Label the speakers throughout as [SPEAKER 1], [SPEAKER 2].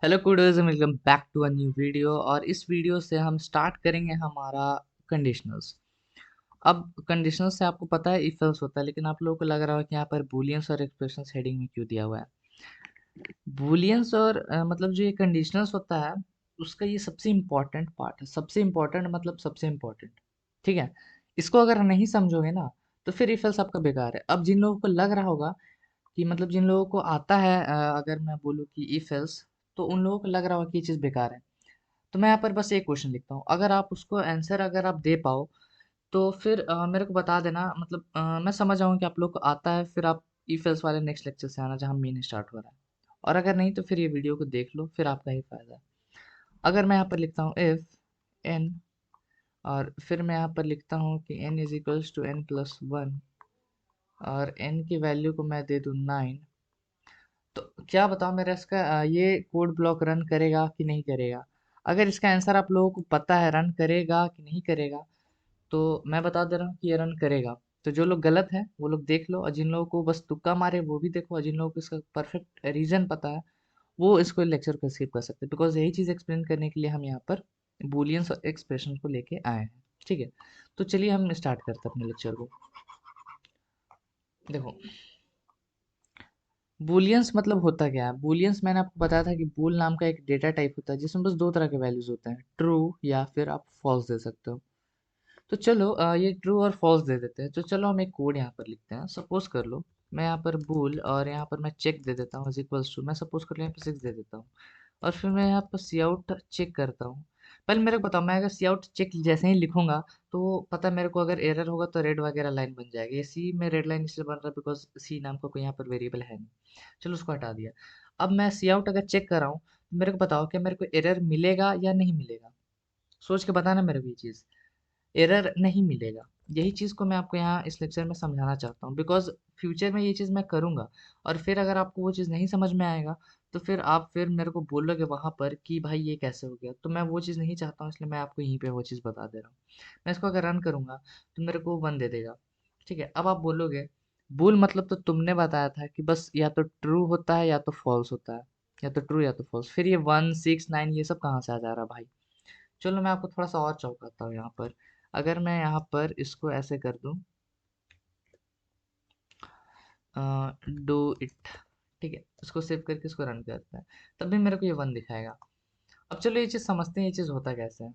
[SPEAKER 1] Hello kudos, welcome back to a new video. और इस video से हम स्टार्ट करेंगे हमारा कंडीशनल्स। अब कंडीशनल्स से आपको पता है इफ एल्स होता है, लेकिन आप लोगों को लग रहा है कि यहाँ पर बूलियंस और एक्सप्रेशंस हेडिंग में क्यों दिया हुआ है। बूलियंस और मतलब जो ये कंडीशनल्स होता है उसका ये सबसे इम्पोर्टेंट पार्ट है। सबसे इम्पोर्टेंट मतलब सबसे इम्पोर्टेंट, ठीक है। इसको अगर नहीं समझोगे ना तो फिर इफ एल्स आपका बेकार है। अब जिन लोगों को लग रहा होगा कि मतलब जिन लोगों को आता है अगर मैं बोलूँ कि इफ एल्स, तो उन लोगों को लग रहा होगा कि ये चीज़ बेकार है। तो मैं यहाँ पर बस एक क्वेश्चन लिखता हूँ, अगर आप उसको आंसर अगर आप दे पाओ तो फिर मेरे को बता देना। मतलब मैं समझ जाऊँ कि आप लोग को आता है, फिर आप इफ एल्स वाले नेक्स्ट लेक्चर से आना जहाँ मेन स्टार्ट हो रहा है। और अगर नहीं तो फिर ये वीडियो को देख लो, फिर आपका ही फायदा है। अगर मैं यहाँ पर लिखता हूँ इफ एन, और फिर मैं यहाँ पर लिखता हूँ कि n is equals to n plus one, और एन की वैल्यू को मैं दे दूँ 9, तो क्या बताओ मेरा इसका ये कोड ब्लॉक रन करेगा कि नहीं करेगा। अगर इसका आंसर आप लोगों को पता है रन करेगा कि नहीं करेगा, तो मैं बता दे रहा हूँ कि ये रन करेगा। तो जो लोग गलत है वो लोग देख लो, और जिन लोगों को बस तुक्का मारे वो भी देखो, और जिन लोगों को इसका परफेक्ट रीजन पता है वो इसको लेक्चर को स्किप कर सकते हैं, बिकॉज यही चीज़ एक्सप्लेन करने के लिए हम यहाँ पर बूलियंस और एक्सप्रेशन को लेके आए हैं। ठीक है, तो चलिए हम स्टार्ट करते हैं अपने लेक्चर को। देखो, बूलियंस मतलब होता क्या है। बूलियंस मैंने आपको बताया था कि बूल नाम का एक डेटा टाइप होता है जिसमें बस दो तरह के वैल्यूज होते हैं, ट्रू या फिर आप फॉल्स दे सकते हो। तो चलो ये ट्रू और फॉल्स दे देते हैं। तो चलो हम एक कोड यहाँ पर लिखते हैं। सपोज कर लो मैं यहाँ पर बूल और यहाँ पर मैं चेक दे देता हूँ इज इक्वल्स टू, मैं सपोज कर लो यहाँ पर 6 दे देता हूँ। और फिर मैं यहाँ पर सी आउट चेक करता हूँ। पहले मेरे को बताओ, मैं अगर सी आउट चेक जैसे ही लिखूंगा तो पता है मेरे को अगर एरर होगा तो रेड वगैरह लाइन बन जाएगी। ये सी में रेड लाइन इसलिए बन रहा है बिकॉज सी नाम का कोई यहाँ पर वेरिएबल है नहीं। चलो उसको हटा दिया। अब मैं सी आउट अगर चेक कर रहा हूँ तो मेरे को बताओ कि मेरे को एरर मिलेगा या नहीं मिलेगा। सोच के बताना मेरे को ये चीज़। एरर नहीं मिलेगा। यही चीज़ को मैं आपको यहाँ इस लेक्चर में समझाना चाहता हूँ, बिकॉज फ्यूचर में ये चीज़ मैं करूँगा। और फिर अगर आपको वो चीज़ नहीं समझ में आएगा तो फिर आप फिर मेरे को बोलोगे वहाँ पर कि भाई ये कैसे हो गया। तो मैं वो चीज़ नहीं चाहता हूँ, इसलिए मैं आपको यहीं पे वो चीज़ बता दे रहा हूँ। मैं इसको अगर रन करूँगा तो मेरे को 1 दे देगा। ठीक है, अब आप बोलोगे बूल मतलब तो तुमने बताया था कि बस या तो ट्रू होता है या तो फॉल्स होता है, या तो ट्रू या तो फॉल्स। फिर ये 1 6 9 ये सब कहाँ से आ जा रहा है भाई। चलो मैं आपको थोड़ा सा और चौंकाता हूँ यहाँ पर। अगर मैं यहाँ पर इसको ऐसे कर दूँ, डू इट, ठीक है, इसको सेव करके इसको रन करते हैं, तब भी मेरे को ये 1 दिखाएगा। अब चलो ये चीज़ समझते हैं ये चीज़ होता कैसे है।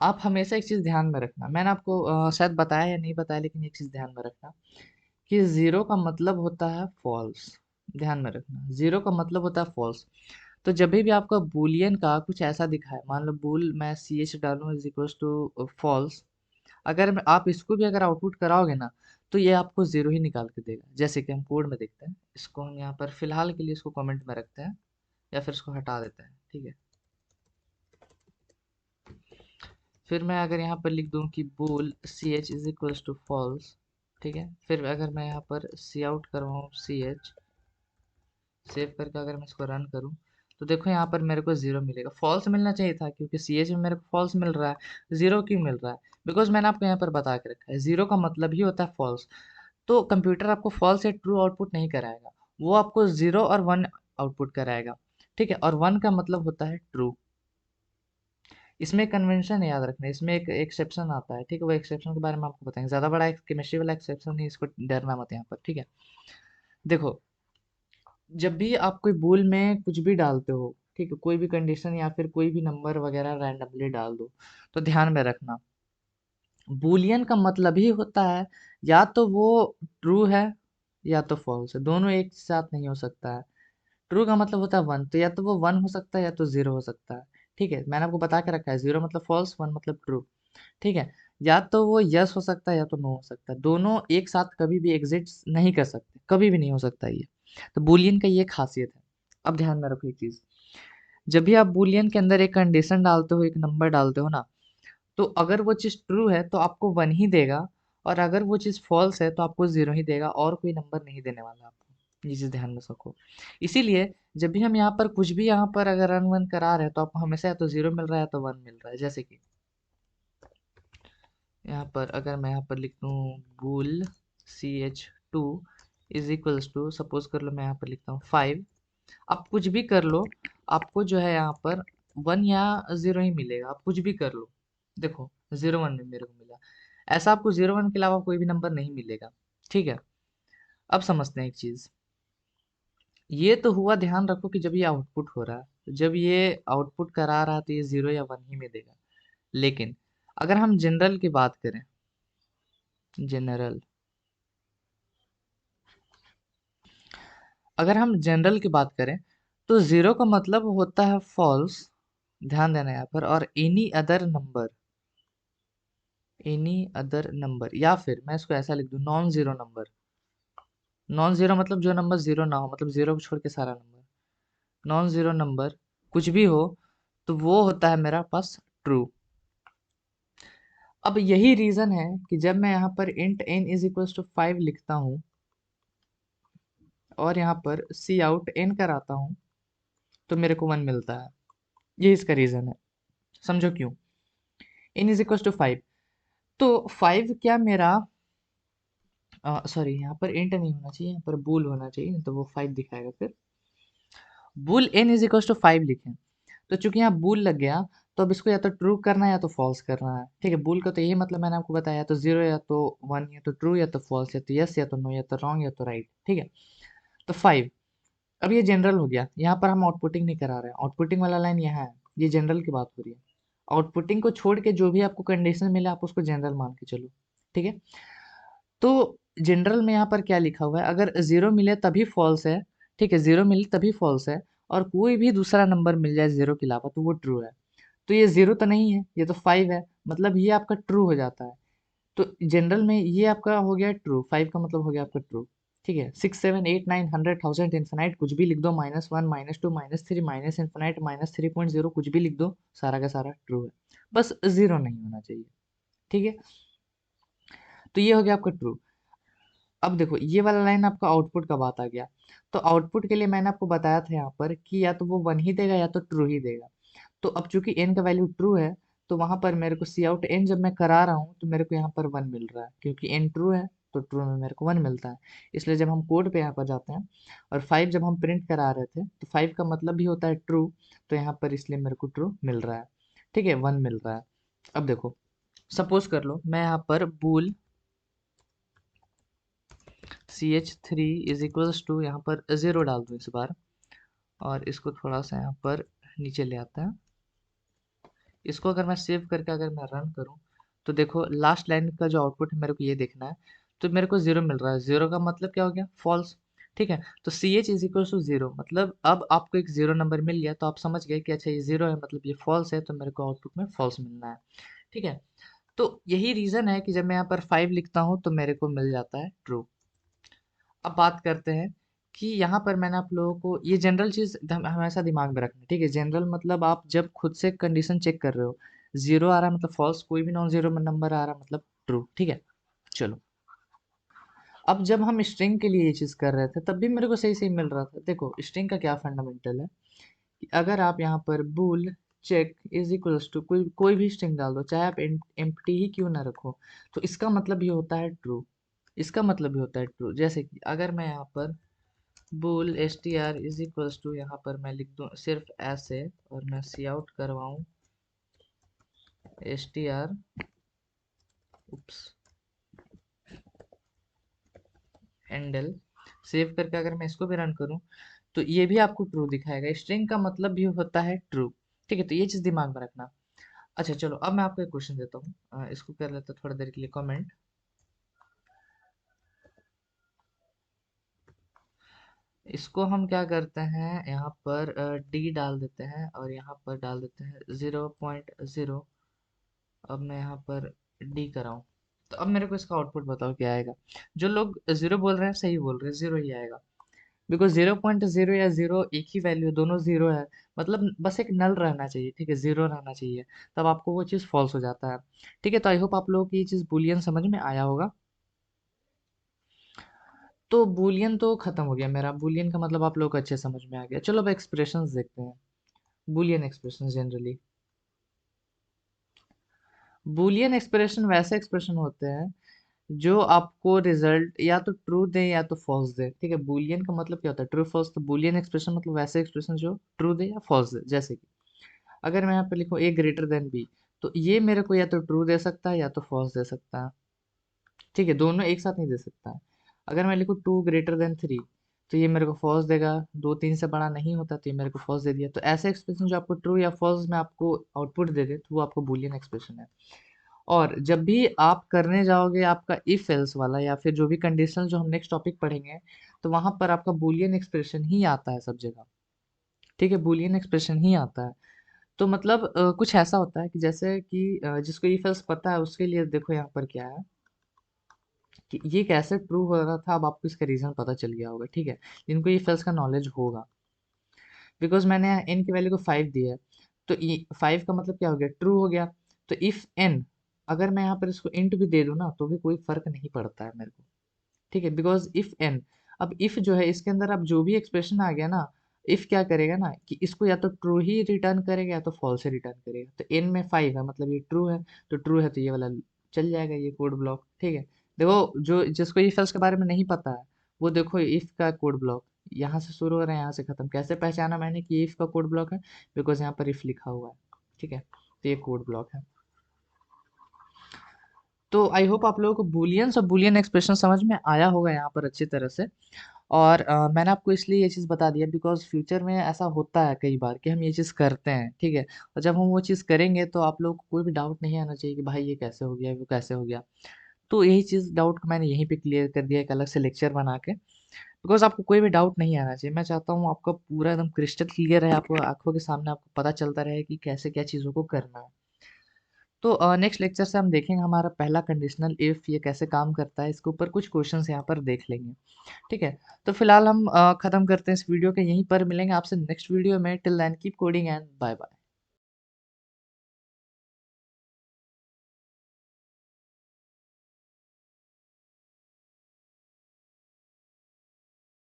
[SPEAKER 1] आप हमेशा एक चीज़ ध्यान में रखना, मैंने आपको शायद बताया या नहीं बताया, लेकिन एक चीज़ ध्यान में रखना कि ज़ीरो का मतलब होता है फॉल्स। ध्यान में रखना, ज़ीरो का मतलब होता है फॉल्स। तो जब भी आपका बूलियन का कुछ ऐसा दिखा है, मान लो बूल मैं सी एच डालूँ इज इक्वल्स टू फॉल्स, अगर आप इसको भी अगर आउटपुट कराओगे ना तो ये आपको ज़ीरो ही निकाल के देगा। जैसे कि हम कोड में देखते हैं, इसको हम यहाँ पर फिलहाल के लिए इसको कमेंट में रखते हैं या फिर इसको हटा देते हैं। ठीक है, फिर मैं अगर यहाँ पर लिख दूँ कि bool c h is equals to false, ठीक है, फिर अगर मैं यहाँ पर सी आउट करवाऊँ सी एच, सेव करके अगर मैं इसको रन करूँ तो देखो यहाँ पर मेरे को ज़ीरो मिलेगा। फॉल्स मिलना चाहिए था क्योंकि सी एच में मेरे को फॉल्स मिल रहा है, ज़ीरो क्यों मिल रहा है। बिकॉज मैंने आपको यहाँ पर बता के रखा है ज़ीरो का मतलब ही होता है फॉल्स। तो कंप्यूटर आपको फॉल्स या ट्रू आउटपुट नहीं कराएगा, वो आपको 0 और 1 आउटपुट कराएगा। ठीक है, और 1 का मतलब होता है ट्रू। इसमें एक कन्वेंशन है, याद रखना, इसमें एक एक्सेप्शन आता है। ठीक है, वो एक्सेप्शन के बारे में आपको बताएंगे। ज़्यादा बड़ा एक केमिस्ट्री वाला एक्सेप्शन नहीं, इसको डरना मत यहाँ पर। ठीक है, देखो, जब भी आप कोई बूल में कुछ भी डालते हो, ठीक है, कोई भी कंडीशन या फिर कोई भी नंबर वगैरह रैंडमली डाल दो, तो ध्यान में रखना बूलियन का मतलब ही होता है या तो वो ट्रू है या तो फॉल्स है, दोनों एक साथ नहीं हो सकता है। ट्रू का मतलब होता है 1, तो या तो वो 1 हो सकता है या तो 0 हो सकता है। ठीक है, मैंने आपको बता के रखा है 0 मतलब फॉल्स, 1 मतलब ट्रू। ठीक है, या तो वो यस हो सकता है या तो नो हो सकता है, दोनों एक साथ कभी भी एग्जिस्ट नहीं कर सकते, कभी भी नहीं हो सकता ये। तो बूलियन का ये खासियत है। अब ध्यान में रखो एक चीज, जब भी आप बूलियन के अंदर एक कंडीशन डालते हो, एक नंबर डालते हो ना, तो अगर वो चीज़ ट्रू है तो आपको 1 ही देगा, और अगर वो चीज़ फॉल्स है तो आपको 0 ही देगा, और कोई नंबर नहीं देने वाला आपको। ये चीज़ ध्यान में रखो। इसीलिए जब भी हम यहाँ पर कुछ भी यहाँ पर अगर रन वन करा रहे हैं तो आपको हमेशा या तो 0 मिल रहा है या तो 1 मिल रहा है। जैसे कि यहाँ पर अगर मैं यहाँ पर लिख दूँ bool C H two is equals to, suppose कर लो मैं यहाँ पर लिखता हूँ 5। आप कुछ भी कर लो, आपको जो है यहाँ पर 1 या 0 ही मिलेगा। आप कुछ भी कर लो, देखो 0 1 में मेरे को मिला। ऐसा आपको 0 1 के अलावा कोई भी नंबर नहीं मिलेगा। ठीक है, अब समझते हैं एक चीज। ये तो हुआ, ध्यान रखो कि जब ये आउटपुट हो रहा है, जब ये आउटपुट करा रहा है तो ये 0 या 1 ही में देगा। लेकिन अगर हम जनरल की बात करें, जनरल, अगर हम जनरल की बात करें तो 0 का मतलब होता है फॉल्स, ध्यान देना यहाँ पर, और एनी अदर नंबर, या फिर मैं इसको ऐसा लिख दूं, non zero number. Non zero मतलब जो नंबर जीरो ना हो, मतलब जीरो को छोड़ के सारा नंबर। नॉन जीरो नंबर कुछ भी हो तो वो होता है मेरा पास ट्रू। अब यही रीजन है कि जब मैं यहाँ पर int n is equal to 5 लिखता हूँ और यहाँ पर सी आउट n कराता हूँ तो मेरे को 1 मिलता है। ये इसका रीजन है, समझो क्यों। n इज इक्वल टू 5, तो 5 क्या मेरा, सॉरी यहाँ पर इंट नहीं होना चाहिए, यहाँ पर बूल होना चाहिए, नहीं तो वो 5 दिखाएगा फिर। बूल n इज इक्वल टू 5 लिखें, तो चूंकि यहाँ बूल लग गया, तो अब इसको या तो ट्रू करना है या तो फॉल्स करना है। ठीक है, बूल का तो यही मतलब मैंने आपको बताया, या तो 0 या तो 1, या तो ट्रू या तो फॉल्स, या तो यस या तो नो, या तो रॉन्ग या तो राइट। ठीक है, तो 5। अब ये जनरल हो गया, यहाँ पर हम आउटपुटिंग नहीं करा रहे हैं, आउटपुटिंग वाला लाइन यहाँ है, ये जनरल की बात हो रही है। आउटपुटिंग को छोड़ के जो भी आपको कंडीशन मिले आप उसको जनरल मान के चलो। ठीक है, तो जनरल में यहाँ पर क्या लिखा हुआ है, अगर 0 मिले तभी फॉल्स है। ठीक है, 0 मिले तभी फॉल्स है, और कोई भी दूसरा नंबर मिल जाए 0 के अलावा तो वो ट्रू है। तो ये 0 तो नहीं है, ये तो 5 है, मतलब ये आपका ट्रू हो जाता है। तो जनरल में ये आपका हो गया ट्रू, 5 का मतलब हो गया आपका ट्रू। ठीक है, 6 7 8 9 100 1000 इन्फिनाइट कुछ भी लिख दो, -1 -2 -3 माइनस इन्फिनाइट -3.0 कुछ भी लिख दो, सारा का सारा ट्रू है। बस 0 नहीं होना चाहिए। ठीक है, तो ये हो गया आपका ट्रू। अब देखो ये वाला लाइन आपका आउटपुट का बात आ गया। तो आउटपुट के लिए मैंने आपको बताया था यहाँ पर कि या तो वो 1 ही देगा या तो ट्रू ही देगा। तो अब चूंकि n का वैल्यू ट्रू है, तो वहां पर मेरे को सी आउट n जब मैं करा रहा हूँ तो मेरे को यहाँ पर 1 मिल रहा है, क्योंकि n ट्रू है तो ट्रू में मेरे को 1 मिलता है। इसलिए जब हम कोड पे यहाँ पर जाते हैं और 5 जब हम प्रिंट करा रहे थे तो 5 का मतलब भी होता है ट्रू, तो यहाँ पर इसलिए मेरे को ट्रू मिल रहा है। ठीक है, 1 मिल रहा है। अब देखो, सपोज कर लो मैं यहाँ पर बूल CH3 इज इक्वल्स टू, यहाँ पर 0 डाल दूँ इस बार, और इसको थोड़ा सा यहाँ पर नीचे ले आता है। इसको अगर मैं सेव करके अगर मैं रन करूं तो देखो लास्ट लाइन का जो आउटपुट है मेरे को ये देखना है। तो मेरे को 0 मिल रहा है, 0 का मतलब क्या हो गया, फॉल्स। ठीक है, तो c h is equal to 0, मतलब अब आपको एक 0 नंबर मिल गया, तो आप समझ गए कि अच्छा ये 0 है मतलब ये फॉल्स है, तो मेरे को आउटपुट में फॉल्स मिलना है। ठीक है, तो यही रीजन है कि जब मैं यहाँ पर 5 लिखता हूँ तो मेरे को मिल जाता है ट्रू। अब बात करते हैं कि यहाँ पर मैंने आप लोगों को ये जनरल चीज हमेशा दिमाग में रखना। ठीक है, जनरल मतलब आप जब खुद से कंडीशन चेक कर रहे हो, 0 आ रहा है मतलब फॉल्स, कोई भी नॉन जीरो नंबर आ रहा है मतलब ट्रू। ठीक है, चलो, अब जब हम स्ट्रिंग के लिए ये चीज कर रहे थे तब भी मेरे को सही सही मिल रहा था। देखो स्ट्रिंग का क्या फंडामेंटल है कि अगर आप यहाँ पर बूल चेक इज इक्वल्स टू कोई कोई भी स्ट्रिंग डाल दो, चाहे आप एम्प्टी ही क्यों ना रखो, तो इसका मतलब ये होता है ट्रू। इसका मतलब ये होता है ट्रू। जैसे कि अगर मैं यहाँ पर bool S T R is equals to, यहाँ पर मैं लिख दूँ सिर्फ ऐसे, और मैं सी आउट करवाऊँ S T R, oops, endl, save करके अगर मैं इसको भी रन करूँ तो ये भी आपको ट्रू दिखाएगा। स्ट्रिंग का मतलब भी होता है ट्रू। ठीक है, तो ये चीज़ दिमाग में रखना। अच्छा चलो, अब मैं आपको एक क्वेश्चन देता हूँ, इसको कर लेते हैं थोड़ा देर के लिए कमेंट। इसको हम क्या करते हैं, यहाँ पर डी डाल देते हैं और यहाँ पर डाल देते हैं 0.0। अब मैं यहाँ पर डी कराऊँ तो अब मेरे को इसका आउटपुट बताओ क्या आएगा। जो लोग 0 बोल रहे हैं सही बोल रहे हैं, 0 ही आएगा, बिकॉज 0.0 या 0 एक ही वैल्यू, दोनों 0 है। मतलब बस एक नल रहना चाहिए, ठीक है, 0 रहना चाहिए, तब आपको वो चीज़ फॉल्स हो जाता है। ठीक है, तो आई होप आप लोगों की ये चीज़ बुलियन समझ में आया होगा। तो बुलियन तो खत्म हो गया मेरा, बुलियन का मतलब आप लोग को अच्छे समझ में आ गया। चलो अब एक्सप्रेशंस देखते हैं, Boolean expressions generally. Boolean expression वैसे एक्सप्रेशन होते हैं जो आपको रिजल्ट या तो ट्रू दे या तो फॉल्स दे। ठीक है, बूलियन का मतलब क्या होता है, ट्रू फॉल्स। तो बूलियन एक्सप्रेशन मतलब वैसे एक्सप्रेशन जो ट्रू दे या फॉल्स दे। जैसे कि अगर मैं यहाँ पे लिखूँ ए ग्रेटर देन बी, तो ये मेरे को या तो ट्रू दे सकता है या तो फॉल्स दे सकता है। ठीक है, दोनों एक साथ नहीं दे सकता है। अगर मैं लिखूँ टू ग्रेटर देन थ्री, तो ये मेरे को फॉल्स देगा। दो तीन से बड़ा नहीं होता, तो ये मेरे को फॉल्स दे दिया। तो ऐसे एक्सप्रेशन जो आपको ट्रू या फॉल्स में आपको आउटपुट दे दे, तो वो आपको बूलियन एक्सप्रेशन है। और जब भी आप करने जाओगे आपका इफ एल्स वाला या फिर जो भी कंडीशनल जो हम नेक्स्ट टॉपिक पढ़ेंगे, तो वहां पर आपका बूलियन एक्सप्रेशन ही आता है सब जगह। ठीक है, बूलियन एक्सप्रेशन ही आता है। तो मतलब कुछ ऐसा होता है कि जैसे कि जिसको इफ एल्स पता है उसके लिए देखो यहाँ पर क्या है कि ये कैसे ट्रू हो रहा था। अब आपको इसका रीजन पता चल गया होगा। ठीक है, जिनको इफ एल्स का नॉलेज होगा, बिकॉज मैंने यहाँ एन की वैल्यू को 5 दिया है, तो 5 का मतलब क्या हो गया, ट्रू हो गया। तो इफ एन, अगर मैं यहाँ पर इसको इंट भी दे दूं ना, तो भी कोई फर्क नहीं पड़ता है मेरे को। ठीक है, बिकॉज इफ एन, अब इफ जो है इसके अंदर अब जो भी एक्सप्रेशन आ गया ना, इफ क्या करेगा ना कि इसको या तो ट्रू ही रिटर्न करेगा या तो फॉल्स ही रिटर्न करेगा। तो एन में 5 है मतलब ये ट्रू है, तो ट्रू है तो ये वाला चल जाएगा, ये कोड ब्लॉक। ठीक है, देखो जो जिसको इफ एल्स के बारे में नहीं पता है, वो देखो इफ का कोड ब्लॉक यहाँ से शुरू हो रहा है, यहाँ से खत्म। कैसे पहचाना मैंने कि इफ का कोड ब्लॉक है, बिकॉज यहाँ पर इफ लिखा हुआ है। ठीक है, तो ये कोड ब्लॉक है। तो आई होप आप लोगों को बूलियंस और बूलियन एक्सप्रेशन समझ में आया होगा यहाँ पर अच्छी तरह से। और मैंने आपको इसलिए ये चीज़ बता दिया बिकॉज फ्यूचर में ऐसा होता है कई बार कि हम ये चीज़ करते हैं। ठीक है, और जब हम वो चीज़ करेंगे तो आप लोगों को कोई भी डाउट नहीं आना चाहिए कि भाई ये कैसे हो गया, वो कैसे हो गया। तो यही चीज़ डाउट को मैंने यहीं पे क्लियर कर दिया एक अलग से लेक्चर बना के, बिकॉज आपको कोई भी डाउट नहीं आना चाहिए। मैं चाहता हूँ आपका पूरा एकदम क्रिस्टल क्लियर है, आपको आंखों के सामने आपको पता चलता रहे कि कैसे क्या चीज़ों को करना है। तो नेक्स्ट लेक्चर से हम देखेंगे हमारा पहला कंडीशनल इफ ये कैसे काम करता है, इसके ऊपर कुछ क्वेश्चंस यहाँ पर देख लेंगे। ठीक है, तो फिलहाल हम खत्म करते हैं इस वीडियो के, यहीं पर मिलेंगे आपसे नेक्स्ट वीडियो में। Till then keep coding and bye bye.